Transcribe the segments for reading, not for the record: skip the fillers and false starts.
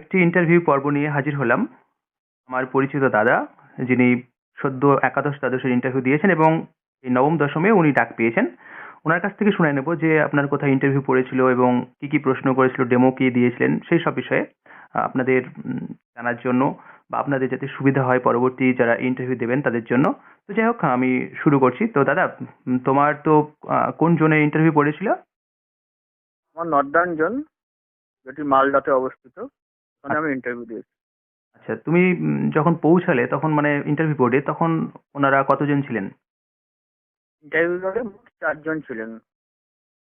একটি ইন্টারভিউ পর্ব নিয়ে হাজির হলাম। আমার পরিচিত দাদা, যিনি সদ্য একাদশ দ্বাদশের ইন্টারভিউ দিয়েছেন এবং এই নবম দশমে উনি ডাক পেয়েছেন। ওনার কাছ থেকে শুনে নেব যে আপনার কোথায় ইন্টারভিউ পড়েছিল এবং কি কি প্রশ্ন করেছিল, ডেমো কি দিয়েছিলেন, সেই সব বিষয়ে আপনাদের জানার জন্য, বা আপনাদের যাতে সুবিধা হয় পরবর্তী যারা ইন্টারভিউ দেবেন তাদের জন্য। তো যাই হোক, আমি শুরু করছি। তো দাদা, তোমার তো কোন জোনে ইন্টারভিউ পড়েছিল? আমার নর্দার্ন জোন, যেটি মালদাতে অবস্থিত, ওখানে আমি ইন্টারভিউ দিয়েছি। আচ্ছা, তুমি যখন পৌঁছালে তখন মানে ইন্টারভিউ বোর্ডে, তখন ওনারা কতজন ছিলেন? ইন্টারভিউ বোর্ডে মোট 4 জন ছিলেন।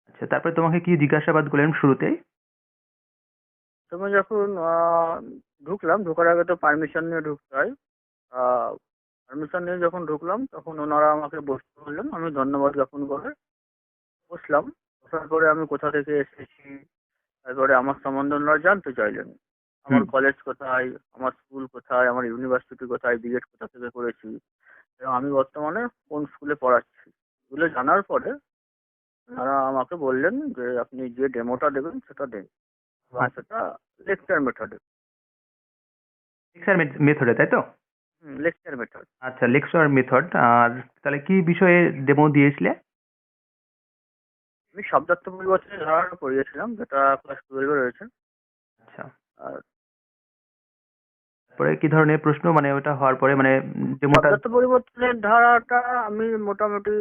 আচ্ছা, তারপরে তোমাকে কি জিজ্ঞাসাবাদ করলেন শুরুতেই? তুমি যখন ঢুকলাম, ঢোকার আগে তো পারমিশন নিয়ে ঢুকতে হয়। পারমিশন নিয়ে যখন ঢুকলাম তখন ওনারা আমাকে বসতে বললেন, আমি ধন্যবাদ জ্ঞাপন করে বসলাম। বসার পরে আমি কোথা থেকে এসেছি, তারপরে আমার সম্বন্ধে ওনারা জানতে চাইলেন। আমার হুম। কলেজ কোথায়, আমার স্কুল কোথায়, আমার ইউনিভার্সিটি কোথায়, বিএড কোথা থেকে করেছি, এবং আমি বর্তমানে কোন স্কুলে পড়াচ্ছি, এগুলো জানার পরে তারা আমাকে বললেন যে আপনি যে ডেমোটা দেবেন সেটা দেন, এবং আচ্ছা, সেটা লেকচার মেথডে। লেকচার মেথডে, তাই তো? Lecture method. আচ্ছা, লেকচার মেথড। আর তাহলে কি বিষয়ে ডেমো দিয়েছিলে? আমি শব্দার্থ পরিবর্তনের ধারণা পড়িয়েছিলাম, যেটা ক্লাস 12-এ রয়েছে। আচ্ছা, আর পরে কি ধরনের প্রশ্ন, মানে ওটা হওয়ার পরে মানে ডেমোটা? শব্দার্থ পরিবর্তনের ধারাটা আমি মোটামুটি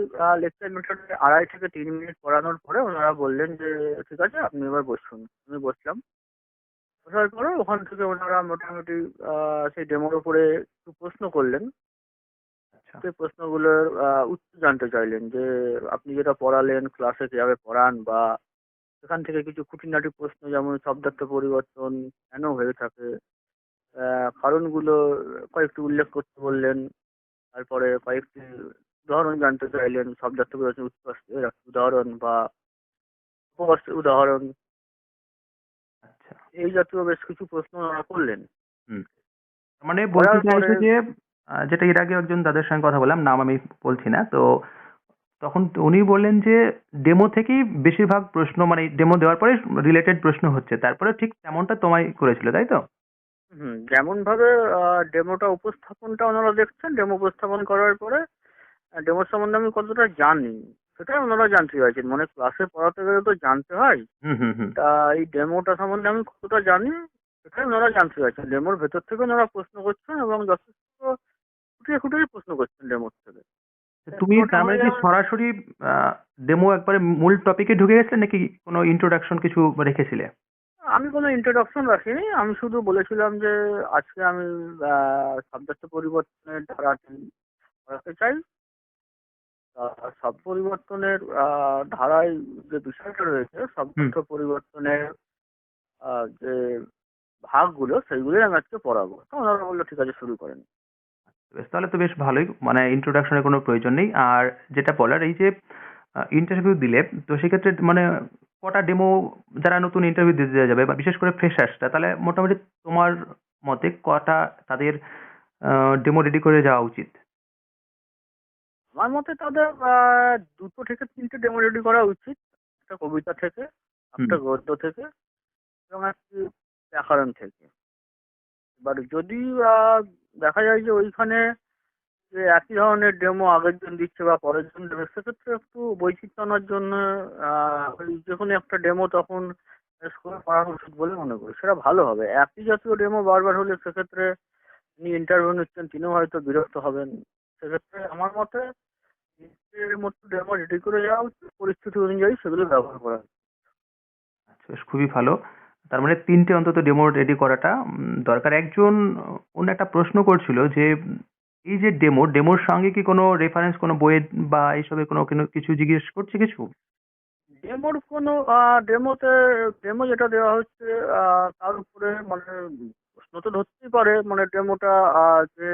লেকচার মেথডে 2.5 থেকে 3 মিনিট পড়ানোর পরে ওনারা বললেন যে ঠিক আছে, আপনি এবার বসুন। আমি বসলাম। বসার পরে ওখান থেকে ওনারা মোটামুটি সেই ডেমোর উপরে একটু প্রশ্ন করলেন। আচ্ছা, সেই প্রশ্নগুলোর উত্তর জানতে চাইলেন যে আপনি যেটা পড়ালেন ক্লাসে কিভাবে পড়ান, বা সেখান থেকে কিছু খুঁটিনাটি প্রশ্ন, যেমন শব্দার্থ পরিবর্তন কেন হয়ে থাকে, কারণগুলো কয়েকটি উল্লেখ করতে বললেন। তারপরে কয়েকটি উদাহরণ জানতে চাইলেন, শব্দার্থ পরিবর্তন উৎকর্ষের একটি উদাহরণ বা উপকর্ষের উদাহরণ, আচ্ছা। এই জাতীয় বেশ কিছু প্রশ্ন ওনারা করলেন। হুম। মানে বলতে করার পরে চাইছো যে যেটা এর আগে একজন দাদার সঙ্গে কথা বললাম, নাম আমি বলছি না, তো তখন তো উনি বললেন যে ডেমো থেকেই বেশিরভাগ প্রশ্ন, মানে ডেমো দেওয়ার পরে রিলেটেড প্রশ্ন হচ্ছে, তারপরে ঠিক তেমনটা তোমায় করেছিল, তাই তো? যেমন ভাবে ডেমোটা উপস্থাপনটা ওনারা দেখছেন, ডেমো উপস্থাপন করার পরে ডেমোর সম্বন্ধে আমি কতটা জানি সেটাই ওনারা জানতে চাইছেন। মানে ক্লাসে পড়াতে গেলে তো জানতে হয়, হুম, হুম, হুম। তা এই ডেমোটা সম্বন্ধে আমি কতটা জানি সেটাই ওনারা জানতে চাইছেন। ডেমোর ভেতর থেকে ওনারা প্রশ্ন করছেন এবং যথেষ্ট খুঁটিয়ে খুঁটিয়ে প্রশ্ন করছেন ডেমোর থেকে। তুমি ডেমোটা তার মানে হয়ে কি যাওয়ার, সরাসরি ডেমো একবারে মূল টপিকে ঢুকে গেছিলে, নাকি কোনো ইন্ট্রোডাকশন কিছু রেখেছিলে? আমি কোনো ইন্ট্রোডাকশন রাখিনি। আমি শুধু বলেছিলাম যে আজকে আমি শব্দার্থ পরিবর্তনের ধারাটি পড়াতে চাই। শব্দ পরিবর্তনের ধারায় যে বিষয়টা রয়েছে, হুম। শব্দার্থ পরিবর্তনের যে ভাগগুলো, সেইগুলোই আমি আজকে পড়াবো। তো ওনারা বললো ঠিক আছে, শুরু করেন। বেশ, তাহলে তো বেশ ভালোই, মানে ইন্ট্রোডাকশনের কোনো প্রয়োজন নেই। আর যেটা বলার, এই যে ইন্টারভিউ দিলে, তো সেক্ষেত্রে মানে কটা ডেমো, যারা নতুন ইন্টারভিউ দিতে যাবে বা বিশেষ করে ফ্রেশার্সটা, তাহলে মোটামুটি তোমার মতে কটা তাদের ডেমো রেডি করে যাওয়া উচিত? আমার মতে তাদের 2 থেকে 3টে ডেমো রেডি করা উচিত। একটা কবিতা থেকে, হুম। একটা গদ্য থেকে, এবং একটি ব্যাকরণ থেকে। এবার যদি দেখা যায় যে ওইখানে যে একই ধরনের ডেমো আগের জন দিচ্ছে বা পরের জন দেবে, সেক্ষেত্রে একটু বৈচিত্র্য আনার জন্য ওই যে কোনো একটা ডেমো তখন স্কুলে পড়ানো উচিত বলে মনে করি। সেটা ভালো হবে। একই জাতীয় ডেমো বারবার হলে সেক্ষেত্রে যিনি ইন্টারভিউ নিচ্ছেন তিনিও হয়তো বিরক্ত হবেন। সেক্ষেত্রে আমার মতে নিজের মতো ডেমো রেডি করে যাওয়া উচিত, পরিস্থিতি অনুযায়ী সেগুলো ব্যবহার করা উচিত। আচ্ছা, বেশ খুবই ভালো। তার মানে ৩ টে অন্তত ডেমো রেডি করাটা দরকার। একজন অন্য একটা প্রশ্ন করছিল যে এই যে ডেমোর সঙ্গে কি কোনো রেফারেন্স, কোনো বইয়ের বা এইসবের কোনো কিছু জিজ্ঞেস করছে কিছু? ডেমোর কোনো ডেমোতে, ডেমো যেটা দেওয়া হচ্ছে তার উপরে মানে প্রশ্ন তো ধরতেই পারে। মানে ডেমোটা যে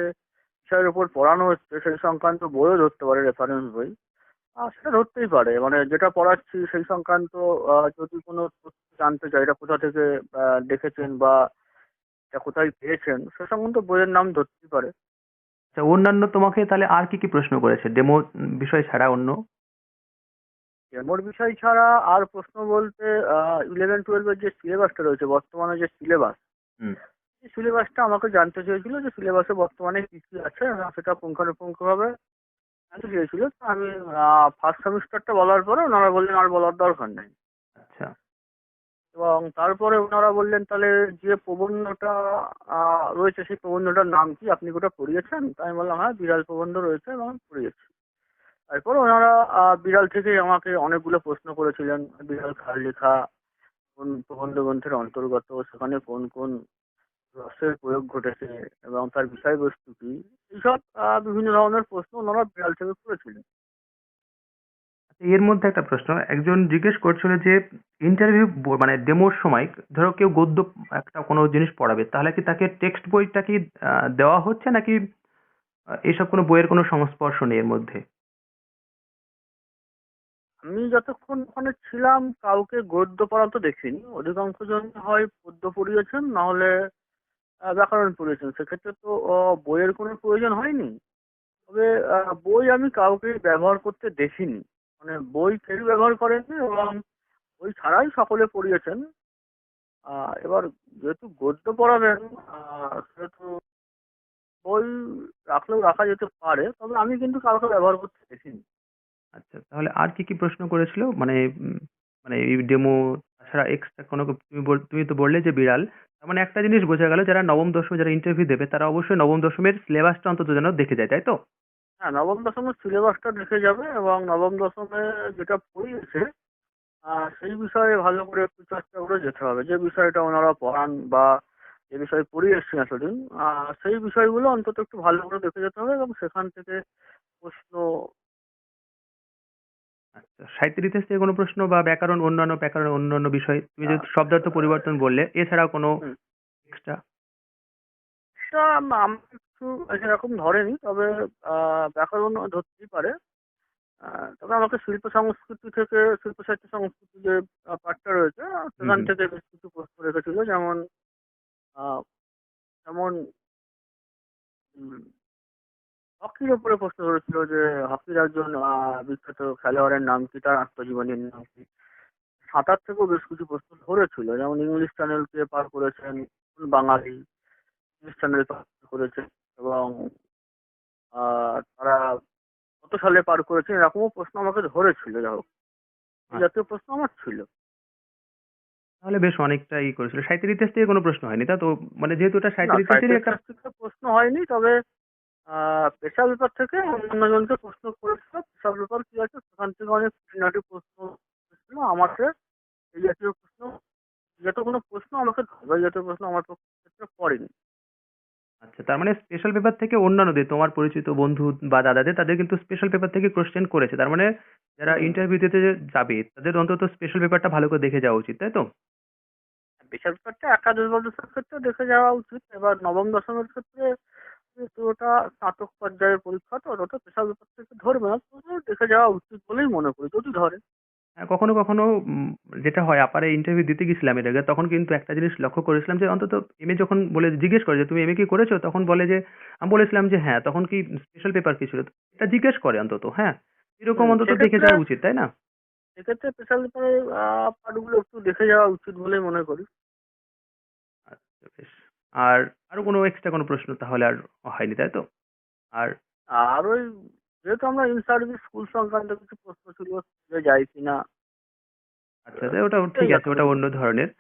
বিষয়ের উপর পড়ানো হচ্ছে সেই সংক্রান্ত বইও ধরতে পারে, রেফারেন্স বই। সেটা ধরতেই পারে। মানে যেটা পড়াচ্ছি সেই সংক্রান্ত যদি কোনো তথ্য জানতে চাই, এটা কোথা থেকে দেখেছেন বা এটা কোথায় পেয়েছেন, সে সম্বন্ধে বইয়ের নাম ধরতেই পারে। আচ্ছা, অন্যান্য তোমাকে তাহলে আর কি কি প্রশ্ন করেছে ডেমো বিষয় ছাড়া অন্য? ডেমোর বিষয় ছাড়া আর প্রশ্ন বলতে 11-12-এর যে সিলেবাসটা রয়েছে, বর্তমানে যে সিলেবাস, হুম। সিলেবাসটা আমাকে জানতে চেয়েছিল যে সিলেবাসে বর্তমানে কি কি আছে এবং সেটা পুঙ্খানুপুঙ্খভাবে জানতে চেয়েছিল। তো আমি ফার্স্ট সেমিস্টারটা বলার পরে ওনারা বললেন আর বলার দরকার নেই। আচ্ছা। এবং তারপরে ওনারা বললেন তাহলে যে প্রবন্ধটা রয়েছে সেই প্রবন্ধটার নাম কি, আপনি ওটা পড়িয়েছেন? তাই আমি বললাম হ্যাঁ, বিড়াল প্রবন্ধ রয়েছে এবং আমি পড়িয়েছি। তারপর ওনারা বিড়াল থেকেই আমাকে অনেকগুলো প্রশ্ন করেছিলেন। বিড়াল কার লেখা, কোন প্রবন্ধ গ্রন্থের অন্তর্গত, সেখানে কোন কোন রসের প্রয়োগ ঘটেছে এবং তার বিষয়বস্তু কি, এইসব বিভিন্ন ধরনের প্রশ্ন ওনারা বিড়াল থেকে করেছিলেন। এর মধ্যে একটা প্রশ্ন, একজন জিজ্ঞেস করছিল যে ইন্টারভিউ মানে ডেমোর সময় ধরো কেউ গদ্য একটা কোনো জিনিস পড়াবে, তাহলে কি তাকে টেক্সট বইটা কি দেওয়া হচ্ছে, নাকি এসব কোনো বইয়ের কোনো সংস্পর্শ নেই এর মধ্যে? আমি যতক্ষণ ওখানে ছিলাম কাউকে গদ্য পড়াতে দেখিনি। অধিকাংশ জন হয় পদ্য পড়িয়েছেন, না হলে ব্যাকরণ পড়িয়েছেন। সেক্ষেত্রে তো বইয়ের কোনো প্রয়োজন হয়নি। তবে বই আমি কাউকে ব্যবহার করতে দেখিনি। মানে বই কেউ ব্যবহার করেননি এবং বই ছাড়াই সকলে পড়িয়েছেন। এবার যেহেতু গদ্য পড়াবেন, সেহেতু বই রাখলেও রাখা যেতে পারে, তবে আমি কিন্তু কাউকে ব্যবহার করতে দেখিনি। আচ্ছা, তাহলে আর কি কি প্রশ্ন করেছিল, মানে মানে এই ডেমো ছাড়া এক্সট্রা কোনো তুমি তো বললে যে বিড়াল, তার মানে একটা জিনিস বোঝা গেল, যারা নবম দশম যারা ইন্টারভিউ দেবে তারা অবশ্যই নবম দশমের সিলেবাসটা অন্তত যেন দেখে যায়, তাই তো? হ্যাঁ, নবম দশমের সিলেবাসটা দেখে যাবে এবং নবম দশমে যেটা পড়িয়েছে সেই বিষয়ে ভালো করে একটু চর্চা করে যেতে হবে। যে বিষয়টা ওনারা পড়ান বা যে বিষয়ে পড়িয়ে এসছেন এতদিন, সেই বিষয়গুলো অন্তত একটু ভালো করে দেখে যেতে হবে এবং সেখান থেকে প্রশ্ন। আচ্ছা, সাহিত্যের ইতিহাস থেকে কোনো প্রশ্ন বা ব্যাকরণ, অন্যান্য ব্যাকরণ, অন্যান্য বিষয়, তুমি আহ, যেহেতু শব্দার্থ পরিবর্তন বললে, এছাড়াও কোনো হুম, এক্সট্রা? সেটা আমার কিছু সেরকম ধরেনি, তবে ব্যাকরণ ধরতেই পারে। তবে আমাকে শিল্প সংস্কৃতি থেকে, শিল্প সাহিত্য সংস্কৃতি যে পাঠটা রয়েছে, হুম, সেখান হুম। থেকে বেশ কিছু প্রশ্ন রেখেছিল। যেমন আহ, যেমন উম, হকির ওপরে প্রশ্ন ধরেছিল যে হকির একজন বিখ্যাত খেলোয়াড়ের নাম কি, তার আত্মজীবনীর নাম কি। সাঁতার থেকেও বেশ কিছু প্রশ্ন ধরেছিল, যেমন ইংলিশ চ্যানেলকে পার করেছেন কোন বাঙালি, ইংলিশ চ্যানেল পার করেছেন এবং তারা কত সালে পার করেছেন, এরকমও প্রশ্ন আমাকে ধরেছিল। যাই হোক, এই আচ্ছা, জাতীয় প্রশ্ন আমার ছিল। তাহলে বেশ অনেকটা করেছিল। সাহিত্যের ইতিহাস থেকে কোনো প্রশ্ন হয়নি, তা তো? মানে যেহেতু এটা না, সাহিত্যের ইতিহাসেরই সাহিত্যের একটা। ইতিহাস থেকে প্রশ্ন হয়নি, তবে পেশা ব্যাপার থেকে অন্যান্য জনকে প্রশ্ন করেছিল। পেশা ব্যাপার কি আছে সেখান থেকে অনেক খুঁটিনাটি প্রশ্ন এসেছিল আমাকে। এই জাতীয় প্রশ্ন, এই জাতীয় কোনো প্রশ্ন আমাকে ধরবে, এই জাতীয় প্রশ্ন আমার ক্ষেত্রে পড়েনি। আচ্ছা, তার মানে স্পেশাল পেপার থেকে অন্যান্যদের, তোমার পরিচিত বন্ধু বা দাদাদের, তাদের কিন্তু স্পেশাল পেপার থেকে কোশ্চেন করেছে। তার মানে যারা হুম। ইন্টারভিউ দিতে যাবে তাদের অন্তত স্পেশাল পেপারটা ভালো করে দেখে যাওয়া উচিত, তাই তো? পেশা ব্যাপারটা একাদশ দ্বাদশের ক্ষেত্রে দেখে যাওয়া উচিত। এবার নবম দশমের ক্ষেত্রে যেহেতু ওটা স্নাতক পর্যায়ের পরীক্ষা, তো ওটা পেশা ব্যাপার থেকে ধরবে না, তবুও দেখে যাওয়া উচিত বলেই মনে করি, যদি ধরে। হ্যাঁ, কখনো কখনো যেটা হয়, আপারে ইন্টারভিউ দিতে গেছিলাম এর আগে, তখন কিন্তু একটা জিনিস লক্ষ্য করেছিলাম যে অন্তত এমএ যখন বলে জিজ্ঞেস করে যে তুমি এমএ কি করেছো, তখন বলে যে, আমি বলেছিলাম যে হ্যাঁ, তখন কি স্পেশাল পেপার কি ছিল, এটা জিজ্ঞেস করে অন্তত, হ্যাঁ, এরকম অন্তত দেখে সেক্ষেত্রে যাওয়া উচিত, তাই না? সেক্ষেত্রে পেশা ব্যাপারে পাঠগুলো একটু দেখে যাওয়া উচিত বলেই মনে করি। আচ্ছা, বেশ। আর আরো কোনো এক্সট্রা কোনো প্রশ্ন তাহলে আর হয়নি, তাই তো? আর আর ওই যেহেতু আমরা ইন সার্ভিস স্কুল সংক্রান্ত কিছু প্রশ্ন ছিল, স্কুলে যাই কিনা, আচ্ছা, তাই ওটা এই ঠিক আছে, জাতীয় ওটা কিছু অন্য প্রশ্ন ছিল। ধরনের।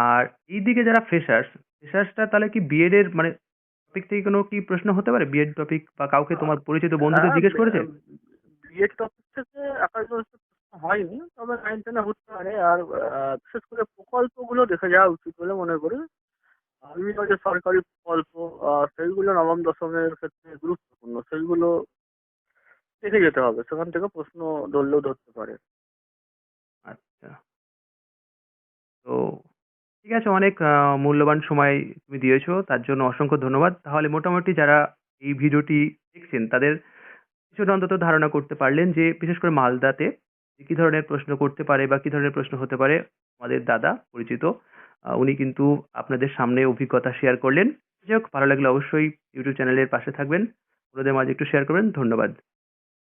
আর এইদিকে যারা ফ্রেশার্সটা তাহলে কি বিএড এর মানে টপিক থেকে কোনো কি প্রশ্ন হতে পারে, বিএড টপিক, বা কাউকে তোমার পরিচিত বন্ধুদের হ্যাঁ, জিজ্ঞেস করেছে? বিএড টপিক থেকে একাদশ প্রশ্ন হয়নি, তবে 9-10 হতে পারে। আর বিশেষ করে প্রকল্পগুলো দেখে যাওয়া উচিত বলে মনে করি। বিভিন্ন যে সরকারি প্রকল্প, সেইগুলো নবম দশমের ক্ষেত্রে গুরুত্বপূর্ণ, সেইগুলো দেখে যেতে হবে। সেখান থেকে প্রশ্ন ধরলেও ধরতে পারে। আচ্ছা, তো ঠিক আছে, অনেক মূল্যবান সময় তুমি দিয়েছো, তার জন্য অসংখ্য ধন্যবাদ। তাহলে মোটামুটি যারা এই ভিডিওটি দেখছেন তাদের কিছুটা অন্তত ধারণা করতে পারলেন যে বিশেষ করে মালদাতে যে কি ধরনের প্রশ্ন করতে পারে বা কি ধরনের প্রশ্ন হতে পারে। আমাদের দাদা পরিচিত, উনি কিন্তু আপনাদের সামনে অভিজ্ঞতা শেয়ার করলেন। যাই হোক, ভালো লাগলে অবশ্যই ইউটিউব চ্যানেলের পাশে থাকবেন, ওদের মাঝে একটু শেয়ার করবেন। ধন্যবাদ।